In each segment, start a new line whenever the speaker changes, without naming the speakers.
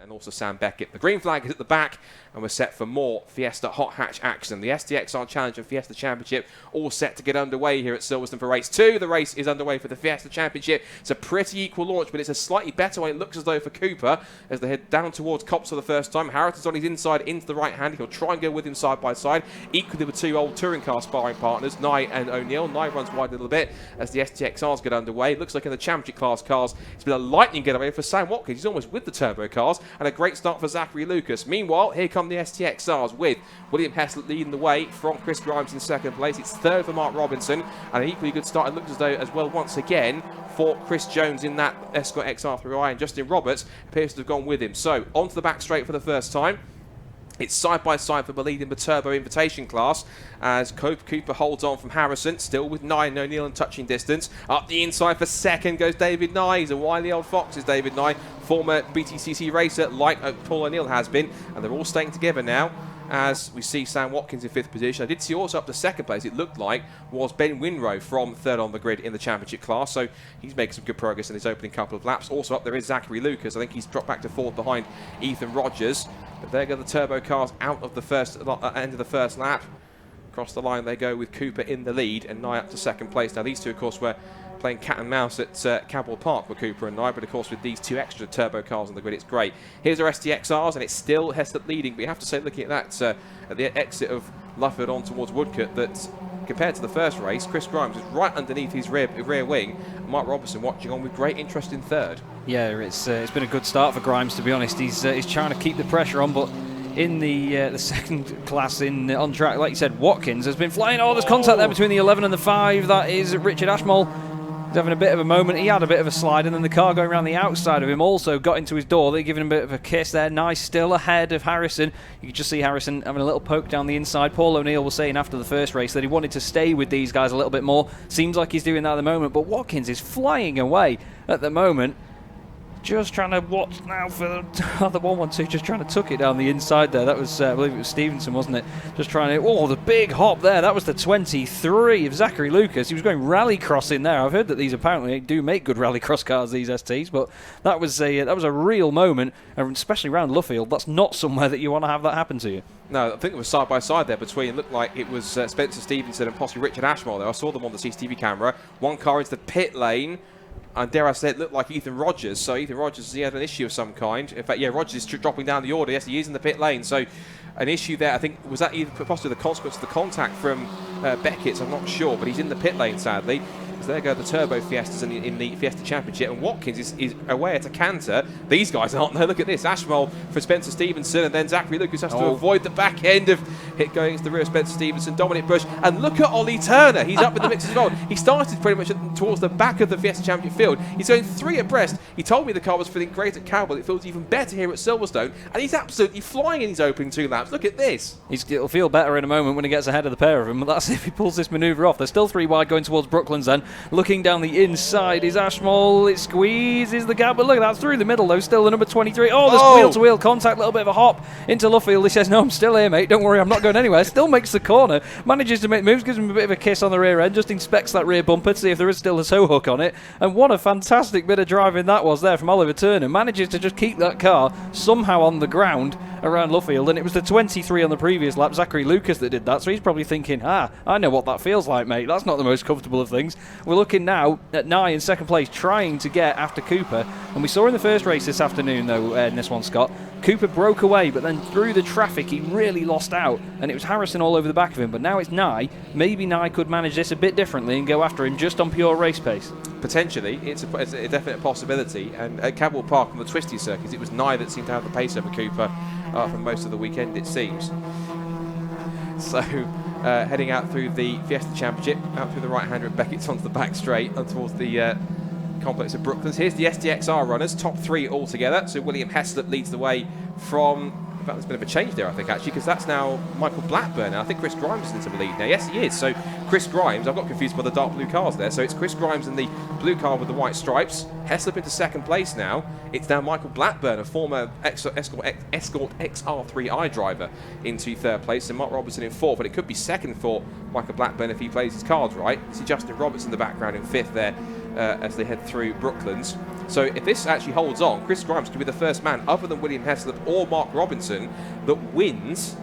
and also Sam Beckett. The green flag is at the back, and we're set for more Fiesta hot hatch action. The STXR Challenge and Fiesta Championship all set to get underway here at Silverstone for race 2. The race is underway for the Fiesta Championship. It's a pretty equal launch, but it's a slightly better one, it looks as though, for Cooper as they head down towards Copse for the first time. Harrison's on his inside into the right hand. He'll try and go with him side by side. Equally with two old touring car sparring partners, Nye and O'Neill. Nye runs wide a little bit as the STXRs get underway. Looks like in the championship class cars, it's been a lightning getaway for Sam Watkins. He's almost with the turbo cars, and a great start for Zachary Lucas. Meanwhile, here come the STXRs with William Heslett leading the way from Chris Grimes in second place. It's third for Mark Robinson, and an equally good start, it looks as though, as well, once again, for Chris Jones in that Escort XR3i, and Justin Roberts appears to have gone with him. So, onto the back straight for the first time. It's side by side for the lead in the Turbo Invitation class as Cooper holds on from Harrison, still with Nye and O'Neill in touching distance. Up the inside for second goes David Nye. He's a wily old fox, is David Nye, former BTCC racer like Paul O'Neill has been, and they're all staying together now as we see Sam Watkins in 5th position. I did see also up to 2nd place, it looked like, was Ben Winrow from 3rd on the grid in the championship class, so he's making some good progress in his opening couple of laps. Also up there is Zachary Lucas. I think he's dropped back to 4th behind Ethan Rogers. But there go the turbo cars out of the first end of the first lap. Across the line they go with Cooper in the lead and Nye up to 2nd place. Now these two, of course, were playing cat and mouse at Cabell Park with Cooper and Nye, but of course with these two extra turbo cars on the grid, it's great. Here's our STXRs, and it's still Heslett leading, but you have to say, looking at that at the exit of Luffield on towards Woodcote, that compared to the first race, Chris Grimes is right underneath his rear wing. Mark Robertson watching on with great interest in 3rd.
Yeah, it's been a good start for Grimes, to be honest. He's trying to keep the pressure on, but in the second class on track, like you said, Watkins has been flying. Oh, there's contact there between the 11 and the 5. That is Richard Ashmole. He's having a bit of a moment. He had a bit of a slide, and then the car going around the outside of him also got into his door. They're giving him a bit of a kiss there. Nice, still ahead of Harrison. You can just see Harrison having a little poke down the inside. Paul O'Neill was saying after the first race that he wanted to stay with these guys a little bit more. Seems like he's doing that at the moment, but Watkins is flying away at the moment. Just trying to watch now for the other 112, just trying to tuck it down the inside there. That was, I believe it was Stevenson, wasn't it? Just trying to, oh, the big hop there. That was the 23 of Zachary Lucas. He was going rallycross in there. I've heard that these apparently do make good rallycross cars, these STs, but that was a real moment, and especially around Luffield. That's not somewhere that you want to have that happen to you.
No, I think it was side by side there between, it looked like it was Spencer Stevenson and possibly Richard Ashmole there. I saw them on the CCTV camera. One car into the pit lane. And dare I say, it looked like Ethan Rogers. So Ethan Rogers, he had an issue of some kind. In fact, yeah, Rogers is dropping down the order. Yes, he is in the pit lane. So an issue there. I think, was that even possibly the consequence of the contact from Beckett's? I'm not sure, but he's in the pit lane, sadly. So there go the Turbo Fiestas in the Fiesta Championship. And Watkins is away at a canter. These guys aren't there. Look at this. Ashmole for Spencer Stevenson. And then Zachary Lucas has to avoid the back end of hit going against the rear of Spencer Stevenson. Dominic Bush. And look at Ollie Turner. He's up in the mix as well. He started pretty much towards the back of the Fiesta Championship field. He's going 3 abreast. He told me the car was feeling great at Cabell. It feels even better here at Silverstone. And he's absolutely flying in his opening 2 laps. Look at this.
It'll feel better in a moment when he gets ahead of the pair of them. But that's if he pulls this manoeuvre off. They're still 3 wide going towards Brooklands then. Looking down the inside is Ashmole. It squeezes the gap, but look, that's through the middle though. Still the number 23. Oh, there's wheel-to-wheel contact, a little bit of a hop into Luffield. He says, no, I'm still here, mate. Don't worry, I'm not going anywhere. Still makes the corner. Manages to make moves, gives him a bit of a kiss on the rear end, just inspects that rear bumper to see if there is still a tow hook on it. And what a fantastic bit of driving that was there from Oliver Turner. Manages to just keep that car somehow on the ground around Luffield, and it was the 23 on the previous lap, Zachary Lucas, that did that. So he's probably thinking, I know what that feels like, mate. That's not the most comfortable of things. We're looking now at Nye in second place, trying to get after Cooper. And we saw in the first race this afternoon, though, in this one, Scott, Cooper broke away, but then through the traffic, he really lost out. And it was Harrison all over the back of him. But now it's Nye. Maybe Nye could manage this a bit differently and go after him just on pure race pace.
Potentially, it's a definite possibility. And at Cabell Park on the twisty circuits, it was Nye that seemed to have the pace over Cooper for most of the weekend, it seems. So heading out through the Fiesta Championship, out through the right-hander at Beckett's onto the back straight and towards the complex of Brooklands. Here's the STXR runners, top 3 altogether. So William Heslett leads the way from... In fact, there's a bit of a change there, I think, actually, because that's now Michael Blackburn. Now, I think Chris Grimes is into the lead now. Yes, he is. So Chris Grimes, I've got confused by the dark blue cars there. So it's Chris Grimes in the blue car with the white stripes. Heslett into second place now. It's now Michael Blackburn, a former Escort XR3i driver, into 3rd place. And Mark Robertson in 4th, but it could be 2nd for Michael Blackburn if he plays his cards right. You see Justin Roberts in the background in 5th there as they head through Brooklands. So if this actually holds on, Chris Grimes could be the first man, other than William Heslop or Mark Robinson, that wins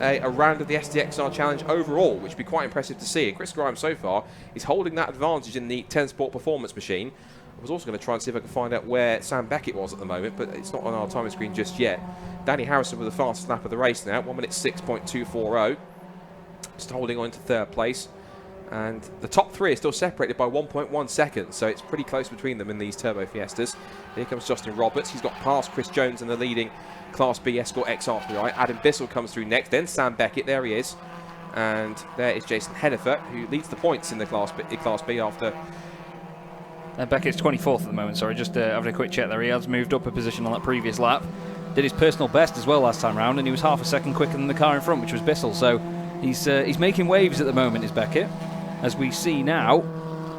a round of the STXR Challenge overall, which would be quite impressive to see. And Chris Grimes so far is holding that advantage in the 10 Sport Performance machine. I was also going to try and see if I could find out where Sam Beckett was at the moment, but it's not on our timing screen just yet. Danny Harrison with the fastest lap of the race now, 1 minute 6.240. Just holding on to third place. And the top three are still separated by 1.1 seconds, so it's pretty close between them in these Turbo Fiestas. Here comes Justin Roberts. He's got past Chris Jones in the leading Class B Escort XR3i. Adam Bissell comes through next, then Sam Beckett. There he is. And there is Jason Hennifer, who leads the points in the Class B after...
Beckett's 24th at the moment, sorry, just having a quick check there. He has moved up a position on that previous lap. Did his personal best as well last time round, and he was half a second quicker than the car in front, which was Bissell. So he's making waves at the moment, is Beckett. As we see now,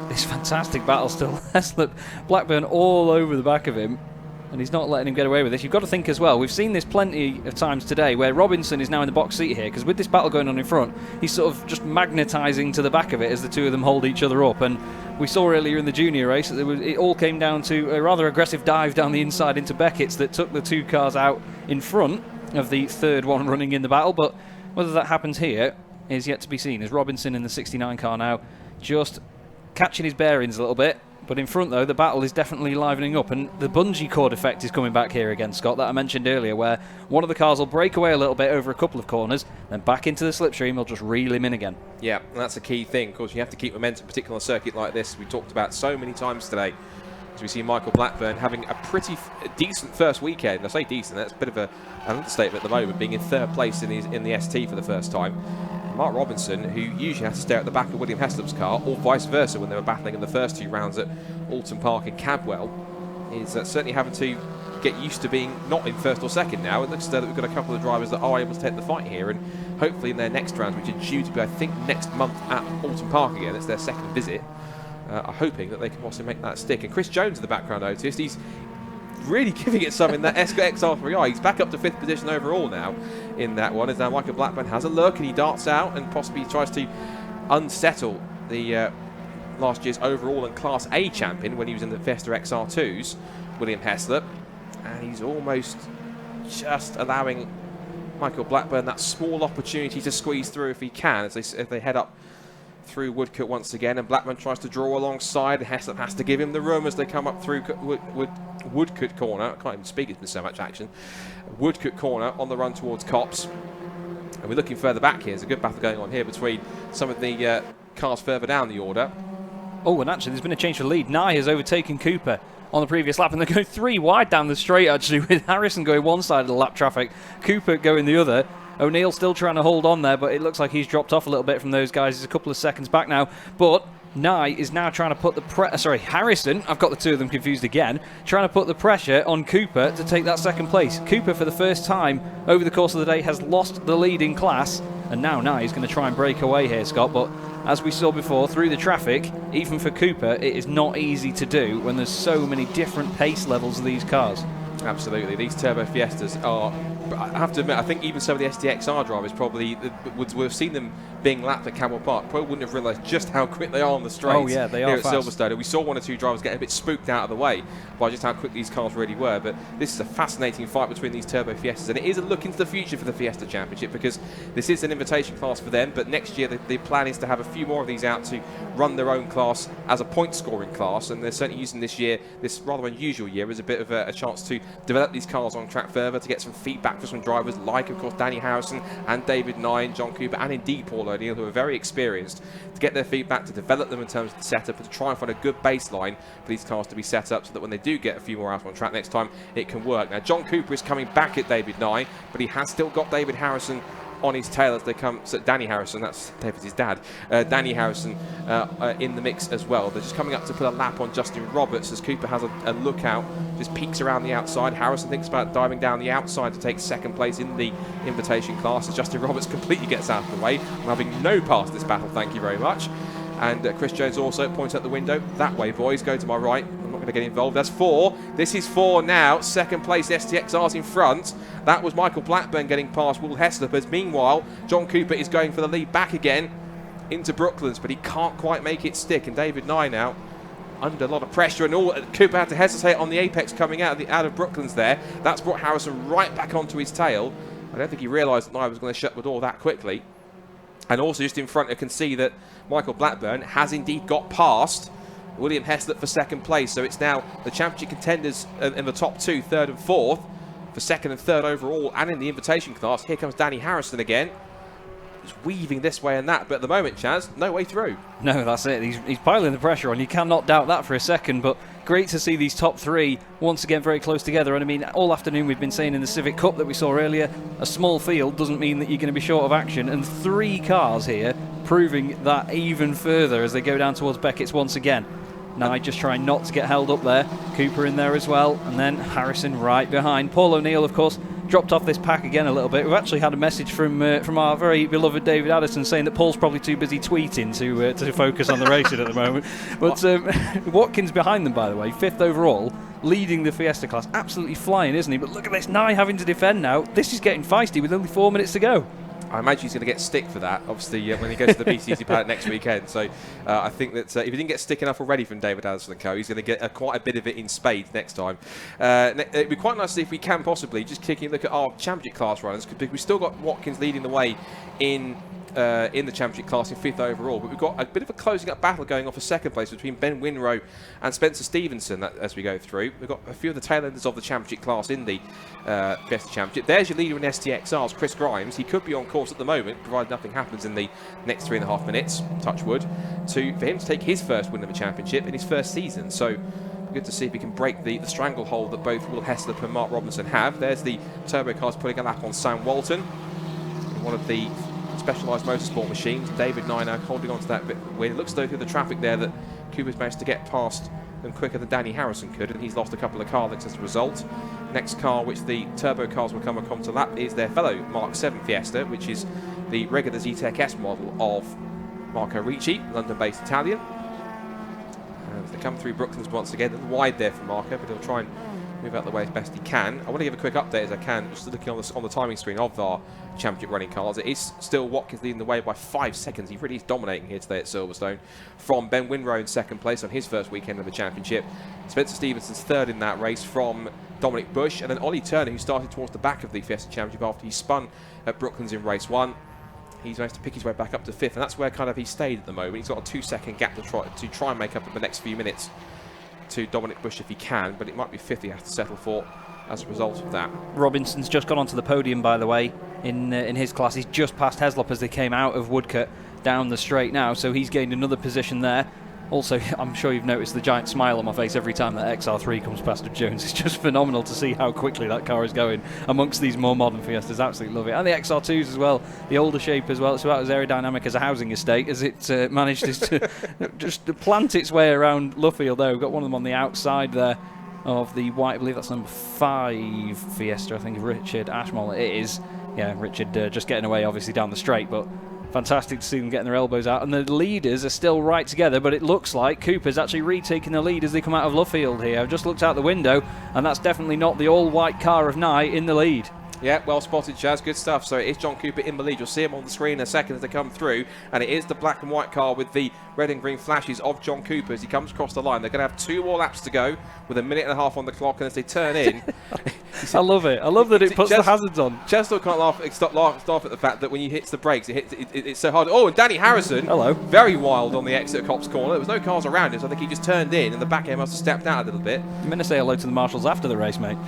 this fantastic battle still. Heslop, Blackburn all over the back of him, and he's not letting him get away with this. You've got to think as well, we've seen this plenty of times today, where Robinson is now in the box seat here, because with this battle going on in front, he's sort of just magnetising to the back of it as the two of them hold each other up. And we saw earlier in the junior race that it all came down to a rather aggressive dive down the inside into Beckett's that took the two cars out in front of the third one running in the battle. But whether that happens here is yet to be seen, as Robinson in the 69 car now just catching his bearings a little bit. But in front, though, the battle is definitely livening up, and the bungee cord effect is coming back here again, Scott, that I mentioned earlier, where one of the cars will break away a little bit over a couple of corners, then back into the slipstream, will just reel him in again. Yeah, and that's a key thing. Of course, you have to keep momentum, particularly on a circuit like this. We talked about so many times today, as we see Michael Blackburn having a pretty decent first weekend. I say decent, that's a bit of an understatement at the moment, being in third place in the ST for the first time. Mark Robinson, who usually has to stare at the back of William Heslop's car, or vice versa when they were battling in the first two rounds at Alton Park and Cadwell, is certainly having to get used to being not in first or second now. It looks that we've got a couple of drivers that are able to take the fight here, and hopefully in their next rounds, which are due to be, I think, next month at Alton Park again, it's their second visit, are hoping that they can possibly make that stick. And Chris Jones in the background, I noticed, he's really giving it some in that STXR3i. He's back up to 5th position overall now in that one, as now Michael Blackburn has a look and he darts out and possibly tries to unsettle the last year's overall and Class A champion when he was in the Fiesta XR2s, William Heslop, and he's almost just allowing Michael Blackburn that small opportunity to squeeze through if he can, as they head up through Woodcote once again, and Blackburn tries to draw alongside, and Heslop has to give him the room as they come up through Woodcote corner. I can't even speak, it's been so much action. Woodcote corner on the run towards Copse, and we're looking further back here. There's a good battle going on here between some of the cars further down the order. Oh, and actually there's been a change for lead. Nye has overtaken Cooper on the previous lap, and they're going 3 wide down the straight, actually, with Harrison going one side of the lap traffic, Cooper going the other. O'Neill still trying to hold on there, but it looks like he's dropped off a little bit from those guys. He's a couple of seconds back now, but Nye is now trying to put the Harrison, I've got the two of them confused again, trying to put the pressure on Cooper to take that second place. Cooper, for the first time over the course of the day, has lost the lead in class, and now Nye is going to try and break away here, Scott, but as we saw before, through the traffic, even for Cooper, it is not easy to do when there's so many different pace levels of these cars.
Absolutely, these Turbo Fiestas are, I have to admit, I think even some of the STXR drivers probably would have seen them being lapped at Camel Park, probably wouldn't have realised just how quick they are on the straights.
Oh yeah, they are
here
fast.
At Silverstone. And we saw one or two drivers get a bit spooked out of the way by just how quick these cars really were. But this is a fascinating fight between these Turbo Fiestas, and it is a look into the future for the Fiesta Championship, because this is an invitation class for them, but next year the plan is to have a few more of these out to run their own class as a point scoring class, and they're certainly using this year, this rather unusual year, as a bit of a chance to develop these cars on track further, to get some feedback from some drivers like, of course, Danny Harrison and David Nye and John Cooper, and indeed Paul O'Neill, who are very experienced, to get their feedback, to develop them in terms of the setup, and to try and find a good baseline for these cars to be set up so that when they do get a few more out on track next time, it can work. Now, John Cooper is coming back at David Nye, but he has still got David Harrison on his tail as they come. So Danny Harrison, that's David's dad, Danny Harrison in the mix as well. They're just coming up to put a lap on Justin Roberts as Cooper has a look out, just peeks around the outside. Harrison thinks about diving down the outside to take second place in the invitation class as Justin Roberts completely gets out of the way. I'm having no part in this battle, thank you very much. And Chris Jones also points out the window. That way, boys, go to my right. I'm not going to get involved. That's 4. This is 4 now. Second place, STXR's in front. That was Michael Blackburn getting past Will Heslop. As meanwhile, John Cooper is going for the lead back again into Brooklands, but he can't quite make it stick. And David Nye now under a lot of pressure, and all Cooper had to hesitate on the apex coming out of Brooklands there. That's brought Harrison right back onto his tail. I don't think he realised that Nye was going to shut the door that quickly. And also just in front, you can see that Michael Blackburn has indeed got past William Heslop for second place. So it's now the championship contenders in the top two, third and fourth, for second and third overall, and in the invitation class. Here comes Danny Harrison again. He's weaving this way and that, but at the moment, Chaz, no way through.
No, that's it. He's piling the pressure on. You cannot doubt that for a second, but great to see these top three once again very close together. And I mean, all afternoon we've been saying in the Civic Cup that we saw earlier, a small field doesn't mean that you're going to be short of action, and 3 cars here proving that even further as they go down towards Beckett's once again. Nye just trying not to get held up there. Cooper in there as well, and then Harrison right behind. Paul O'Neill, of course, dropped off this pack again a little bit. We've actually had a message from our very beloved David Addison saying that Paul's probably too busy tweeting to focus on the racing at the moment. But Watkins behind them, by the way, 5th overall, leading the Fiesta class. Absolutely flying, isn't he? But look at this, Nye having to defend now. This is getting feisty with only 4 minutes to go.
I imagine he's going to get stick for that, obviously, when he goes to the BCC paddock next weekend. So I think that if he didn't get stick enough already from David Addison and co, he's going to get quite a bit of it in spades next time. It'd be quite nice to see if we can possibly just taking a look at our championship class runners, because we've still got Watkins leading the way in the championship class in 5th overall, but we've got a bit of a closing up battle going on for second place between Ben Winrow and Spencer Stevenson as we go through. We've got a few of the tail enders of the championship class in the Fiesta Championship. There's your leader in STXRs, Chris Grimes. He could be on course at the moment, provided nothing happens in the next 3.5 minutes, touch wood, for him to take his first win of the championship in his first season. So good to see if we can break the stranglehold that both Will Heslop and Mark Robinson have. There's the turbo cars putting a lap on Sam Walton, one of the Specialised Motorsport machines. David Nye holding on to that bit where it looks though through the traffic there that Cooper's managed to get past them quicker than Danny Harrison could, and he's lost a couple of car lengths as a result. Next car which the turbo cars will come to lap is their fellow Mark 7 Fiesta, which is the regular ZTEC S model of Marco Ricci, London-based Italian. And they come through Brooklands once again, a little wide there for Marco, but he'll try and move out the way as best he can. I want to give a quick update as I can, just looking on the timing screen of our championship running cars. It is still Watkins leading the way by 5 seconds. He really is dominating here today at Silverstone, from Ben Winrow in second place on his first weekend of the championship. Spencer Stevenson's third in that race from Dominic Bush, and then Ollie Turner, who started towards the back of the Fiesta Championship after he spun at Brooklands in race 1. He's managed to pick his way back up to 5th, and that's where kind of he stayed at the moment. He's got a 2-second gap to try and make up in the next few minutes to Dominic Bush if he can, but it might be 5th he has to settle for as a result of that.
Robinson's just gone onto the podium, by the way, in his class. He's just passed Heslop as they came out of Woodcote down the straight now, so he's gained another position there. Also, I'm sure you've noticed the giant smile on my face every time that XR3 comes past Jones. It's just phenomenal to see how quickly that car is going amongst these more modern Fiestas. Absolutely love it. And the XR2s as well, the older shape as well. It's about as aerodynamic as a housing estate as it managed to just plant its way around Luffield there. We've got one of them on the outside there of the white, I believe that's number 5 Fiesta, I think, Richard Ashmole it is. Yeah, Richard just getting away obviously down the straight, but fantastic to see them getting their elbows out. And the leaders are still right together, but it looks like Cooper's actually retaking the lead as they come out of Luffield here. I've just looked out the window, and that's definitely not the all-white car of Nye in the lead.
Yeah, well spotted, Chaz. Good stuff. So it is John Cooper in the lead. You'll see him on the screen in a second as they come through. And it is the black and white car with the red and green flashes of John Cooper as he comes across the line. They're going to have 2 more laps to go with 1.5 minutes on the clock. And as they turn in...
I love it. I love that it puts the hazards on.
Chaz still can't stop at the fact that when you hit the brakes, it's so hard. Oh, and Danny Harrison,
hello,
very wild on the exit of Cops Corner. There was no cars around him, so I think he just turned in, and the back end must have stepped out a little bit.
I'm going to say hello to the marshals after the race, mate.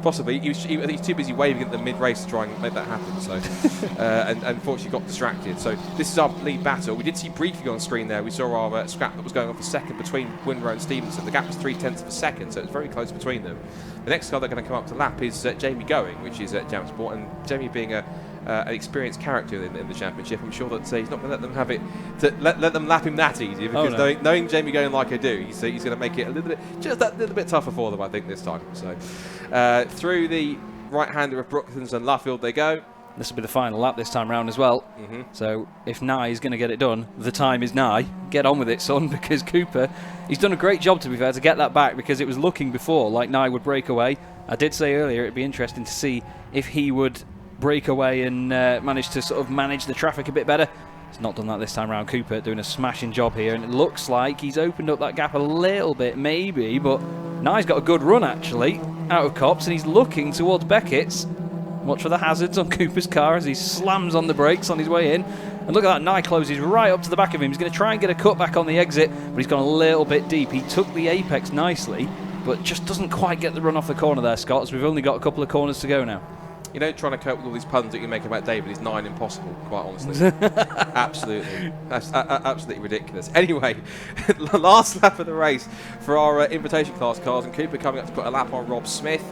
Possibly. He's too busy waving at the mid-race to try and make that happen. So, and unfortunately got distracted. So this is our lead battle. We did see briefly on screen there. We saw our scrap that was going on for second between Winrow and Stevenson. The gap was 0.3 of a second, so it was very close between them. The next car they're going to come up to lap is Jamie Going, which is at Jam Sport, and Jamie being an experienced character in the championship, I'm sure that he's not going to let them have it, to let them lap him that easy, because knowing Jamie Going like I do, he's going to make it just that little bit tougher for them, I think, this time. So through the right-hander of Brooklands and Luffield they go.
This will be the final lap this time round as well. So if Nye is going to get it done, the time is Nye. Get on with it, son, because Cooper, he's done a great job, to be fair, to get that back, because it was looking before like Nye would break away. I did say earlier it'd be interesting to see if he would break away and manage to sort of manage the traffic a bit better. He's not done that this time around. Cooper doing a smashing job here, and it looks like he's opened up that gap a little bit, maybe, but now he's got a good run, actually, out of Copse, and he's looking towards Beckett's. Watch for the hazards on Cooper's car as he slams on the brakes on his way in. And look at that, Nye closes right up to the back of him. He's going to try and get a cut back on the exit, but he's gone a little bit deep. He took the apex nicely, but just doesn't quite get the run off the corner there, Scott, as we've only got a couple of corners to go now.
You know, trying to cope with all these puns that you make about David is nigh impossible, quite honestly. Absolutely. That's absolutely ridiculous. Anyway, last lap of the race for our invitation class cars, and Cooper coming up to put a lap on Rob Smith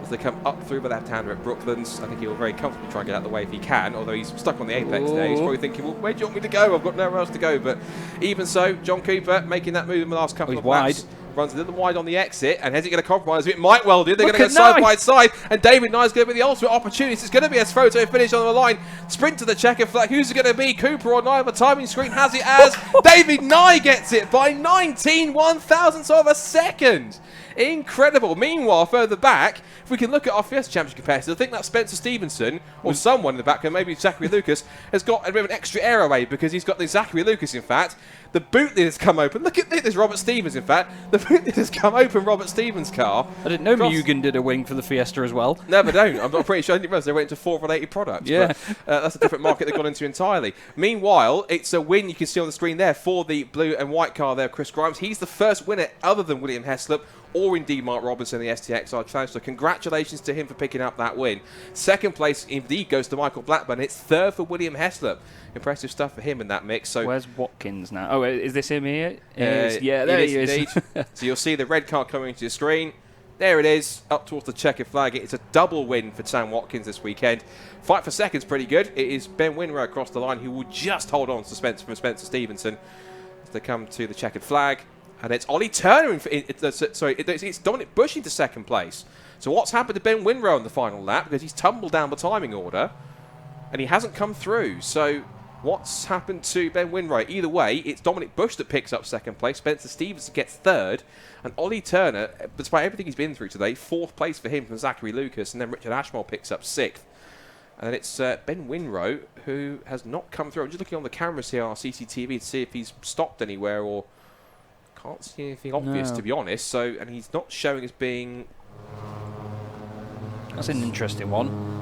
as they come up through the left-hander at Brooklands. I think he'll very comfortably try and get out of the way if he can, although he's stuck on the apex there. He's probably thinking, well, where do you want me to go? I've got nowhere else to go. But even so, John Cooper making that move in the last couple of laps. Runs a little wide on the exit, and is he going to compromise? It might well do. They're going to go side by side, and David Nye's going to be the ultimate opportunity. It's going to be a photo finish on the line. Sprint to the checkered flag. Who's it going to be? Cooper or Nye? The timing screen has it as David Nye gets it by 19 one-thousandths of a second. Incredible. Meanwhile, further back, if we can look at our Fiesta Championship competitors, I think that Spencer Stevenson, or someone in the back, and maybe Zachary Lucas, has got a bit of an extra air away because he's got the Zachary Lucas, in fact. The boot lid has come open. Look at this, Robert Stevens, in fact. The boot lid has come open, Robert Stevens' car.
I didn't know Mugen did a wing for the Fiesta as well.
No, they don't. I'm not pretty sure. I didn't realize they went into Ford-related products.
Yeah.
But, that's a different market they've gone into entirely. Meanwhile, it's a win you can see on the screen there for the blue and white car there, Chris Grimes. He's the first winner other than William Heslop or indeed Mark Robinson in the STXR Challenge. So congratulations to him for picking up that win. Second place indeed goes to Michael Blackburn. It's third for William Heslop. Impressive stuff for him in that mix. So
where's Watkins now? Oh, is this him here?
Yeah, there he is. So you'll see the red car coming into the screen. There it is, up towards the checkered flag. It's a double win for Sam Watkins this weekend. Fight for second's pretty good. It is Ben Winrow across the line who will just hold on to Spencer Stevenson as they come to the checkered flag. And it's Ollie Turner, it's Dominic Bush into second place. So what's happened to Ben Winrow in the final lap? Because he's tumbled down the timing order and he hasn't come through. So what's happened to Ben Winrow? Either way, it's Dominic Bush that picks up second place. Spencer Stevenson gets third. And Ollie Turner, despite everything he's been through today, fourth place for him from Zachary Lucas. And then Richard Ashmore picks up sixth. And then it's Ben Winrow who has not come through. I'm just looking on the cameras here, our CCTV, to see if he's stopped anywhere or... Can't see anything obvious, to be honest. So, and he's not showing as being...
That's an interesting one.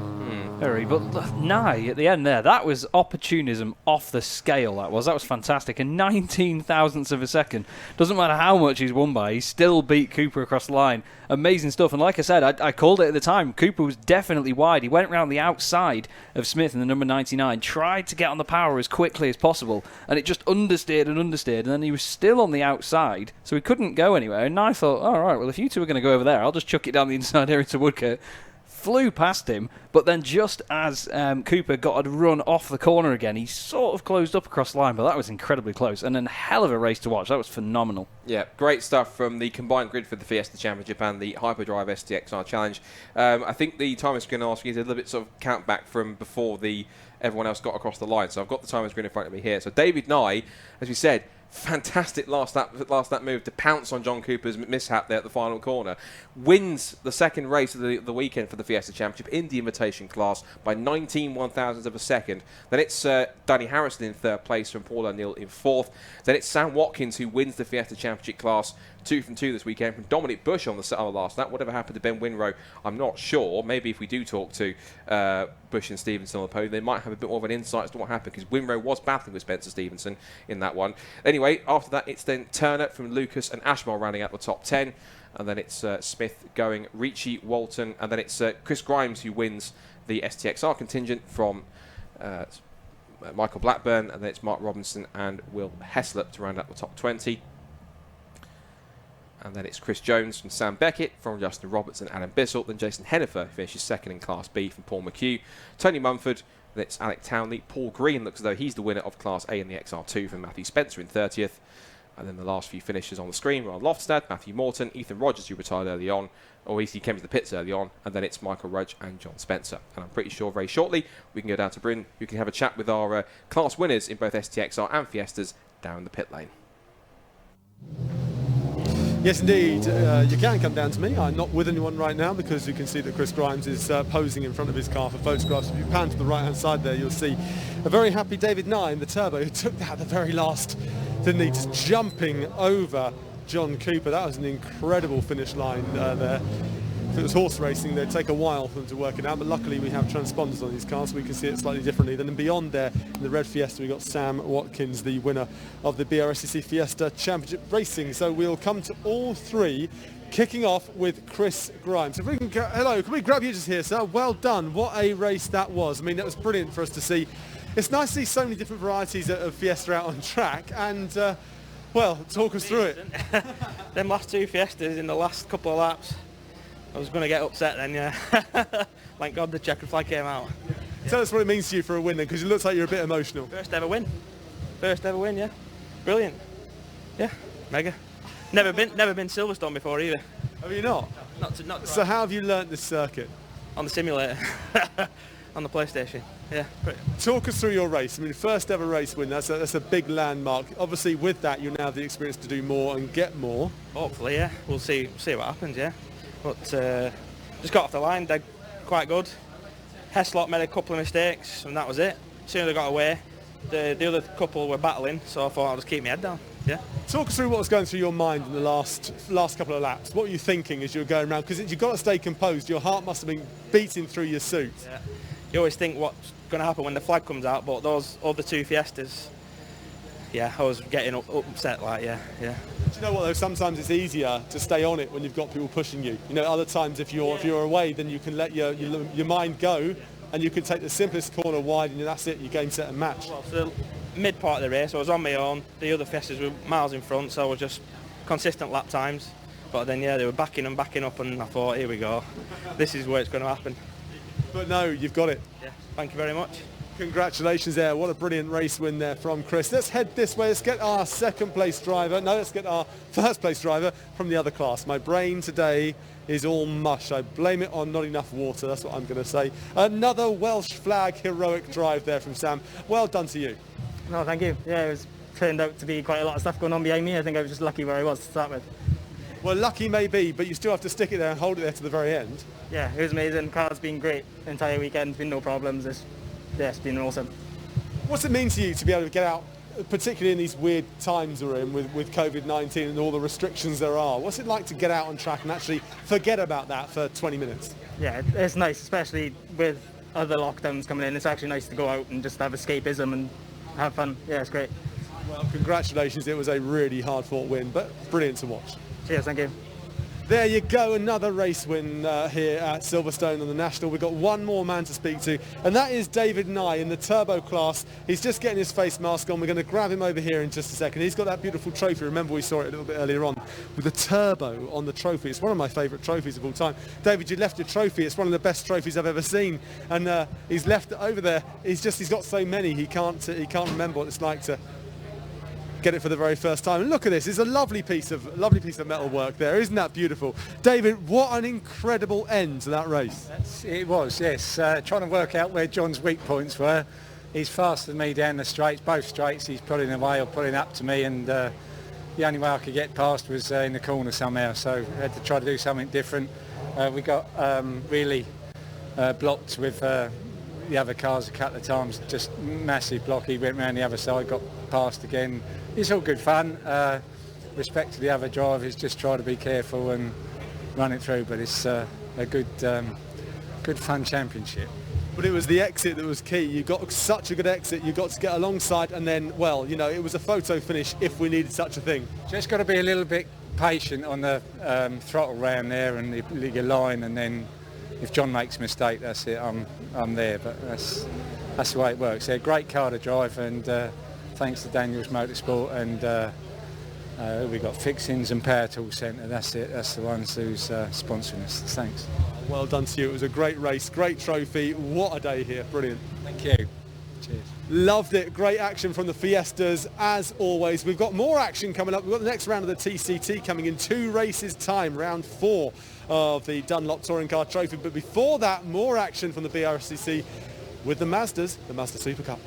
Very, but Nye at the end there, that was opportunism off the scale. That was fantastic. And 19 thousandths of a second. Doesn't matter how much he's won by, he still beat Cooper across the line. Amazing stuff. And like I said, I called it at the time. Cooper was definitely wide. He went around the outside of Smith in the number 99, tried to get on the power as quickly as possible, and it just understeered, and then he was still on the outside, so he couldn't go anywhere. And I thought, all right, well, if you two are going to go over there, I'll just chuck it down the inside here into Woodcote. Flew past him, but then just as Cooper got a run off the corner again, he sort of closed up across the line, but that was incredibly close and a hell of a race to watch. That was phenomenal. Yeah,
great stuff from the combined grid for the Fiesta Championship and the Hyperdrive STXR Challenge. I think the time screen I'm going to ask you is a little bit sort of count back from before everyone else got across the line. So I've got the time screen in front of me here. So David Nye, as we said, fantastic last lap move to pounce on John Cooper's mishap there at the final corner. Wins the second race of the weekend for the Fiesta Championship in the invitation class by 19 one-thousandths of a second. Then it's Danny Harrison in third place from Paul O'Neill in fourth. Then it's Sam Watkins who wins the Fiesta Championship class 2 from 2 this weekend from Dominic Bush on the last lap. Whatever happened to Ben Winrow, I'm not sure. Maybe if we do talk to Bush and Stevenson on the podium, they might have a bit more of an insight as to what happened, because Winrow was battling with Spencer Stevenson in that one. Anyway, after that, it's then Turner from Lucas and Ashmore rounding out the top 10. And then it's Smith going, Ricci, Walton, and then it's Chris Grimes who wins the STXR contingent from Michael Blackburn, and then it's Mark Robinson and Will Heslop to round out the top 20. And then it's Chris Jones from Sam Beckett, from Justin Roberts and Adam Bissell. Then Jason Hennifer finishes second in Class B from Paul McHugh. Tony Mumford, then it's Alec Townley. Paul Green looks as though he's the winner of Class A in the XR2 from Matthew Spencer in 30th. And then the last few finishes on the screen, Ron Lofstad, Matthew Morton, Ethan Rogers, who retired early on, or he came to the pits early on, and then it's Michael Rudge and John Spencer. And I'm pretty sure very shortly we can go down to Bryn. You can have a chat with our class winners in both STXR and Fiestas down the pit lane.
Yes, indeed. You can come down to me. I'm not with anyone right now because you can see that Chris Grimes is posing in front of his car for photographs. If you pan to the right-hand side there, you'll see a very happy David Nye in the turbo who took that at the very last, didn't he? Just jumping over John Cooper. That was an incredible finish line there. If it was horse racing, they'd take a while for them to work it out, but luckily we have transponders on these cars, so we can see it slightly differently. Then beyond there, in the red Fiesta, we've got Sam Watkins, the winner of the BRSCC Fiesta Championship Racing. So we'll come to all three, kicking off with Chris Grimes. If we can hello, can we grab you just here, sir? Well done. What a race that was. I mean, that was brilliant for us to see. It's nice to see so many different varieties of Fiesta out on track, and well, talk us through it.
Them last two Fiestas in the last couple of laps, I was going to get upset then, yeah. Thank God the checkered flag came out.
Tell us what it means to you for a win then, because it looks like you're a bit emotional.
First ever win. First ever win, yeah. Brilliant. Yeah, mega. Never been Silverstone before either.
Have you not?
Not
So how have you learnt this circuit?
on the simulator. On the PlayStation. Yeah.
Talk us through your race. I mean, first ever race win, that's a big landmark. Obviously with that you now have the experience to do more and get more.
Hopefully, yeah. We'll see what happens, yeah. But just got off the line, they're quite good. Heslop made a couple of mistakes and that was it. As soon as I got away, the other couple were battling, so I thought I'll just keep my head down. Yeah.
Talk us through what was going through your mind in the last couple of laps. What were you thinking as you were going around? Because you've got to stay composed. Your heart must have been beating through your suit.
Yeah. You always think what's going to happen when the flag comes out, but those other two Fiestas, yeah, I was getting upset, like, yeah.
Do you know what though? Sometimes it's easier to stay on it when you've got people pushing you. You know, other times if you're away, then you can let your mind go, and you can take the simplest corner wide, and that's it. You game, set, and match.
Well, for the mid part of the race, I was on my own. The other Fiestas were miles in front, so I was just consistent lap times. But then, yeah, they were backing up, and I thought, here we go. This is where it's going to happen.
But no, you've got it.
Yeah. Thank you very much.
Congratulations there. What a brilliant race win there from Chris. Let's head this way. Let's get our second place driver. No, let's get our first place driver from the other class. My brain today is all mush. I blame it on not enough water. That's what I'm going to say. Another Welsh flag heroic drive there from Sam. Well done to you.
No, thank you. Yeah, it was turned out to be quite a lot of stuff going on behind me. I think I was just lucky where I was to start with.
Well, lucky may be, but you still have to stick it there and hold it there to the very end.
Yeah, it was amazing. Car's been great the entire weekend. Been no problems. It's been awesome.
What's it mean to you to be able to get out, particularly in these weird times we're in with COVID-19 and all the restrictions there are? What's it like to get out on track and actually forget about that for 20 minutes?
Yeah, it's nice, especially with other lockdowns coming in. It's actually nice to go out and just have escapism and have fun. Yeah, it's great.
Well, congratulations. It was a really hard-fought win, but brilliant to watch.
Cheers, thank you.
There you go, another race win here at Silverstone on the National. We've got one more man to speak to, and that is David Nye in the turbo class. He's just getting his face mask on. We're going to grab him over here in just a second. He's got that beautiful trophy. Remember, we saw it a little bit earlier on with the turbo on the trophy. It's one of my favourite trophies of all time. David, you left your trophy. It's one of the best trophies I've ever seen, and he's left it over there. He's got so many he can't remember what it's like to get it for the very first time. And look at this, it's a lovely piece of metal work there. Isn't that beautiful? David, what an incredible end to that race.
It was, yes. Trying to work out where John's weak points were. He's faster than me down the straights, both straights. He's pulling away or pulling up to me, and the only way I could get past was in the corner somehow, so I had to try to do something different. We got really blocked with the other cars a couple of times, just massive block. He went round the other side, got past again. It's all good fun. Respect to the other drivers, just try to be careful and run it through, but it's a good fun championship.
But it was the exit that was key. You got such a good exit, you got to get alongside, and then, well, you know, it was a photo finish if we needed such a thing.
Just got to be a little bit patient on the throttle round there and your line, and then if John makes a mistake, that's it, I'm there, but that's the way it works. They're a great car to drive, and thanks to Daniels Motorsport, and we've got Fixings and Power Tool Centre, that's it, that's the ones who's sponsoring us. Thanks.
Well done to you. It was a great race, great trophy. What a day here, brilliant.
Thank you. Cheers.
Loved it. Great action from the Fiestas as always. We've got more action coming up. We've got the next round of the TCT coming in 2 races time, round 4 of the Dunlop Touring Car Trophy. But before that, more action from the BRSCC with the Mazdas, the Mazda Super Cup.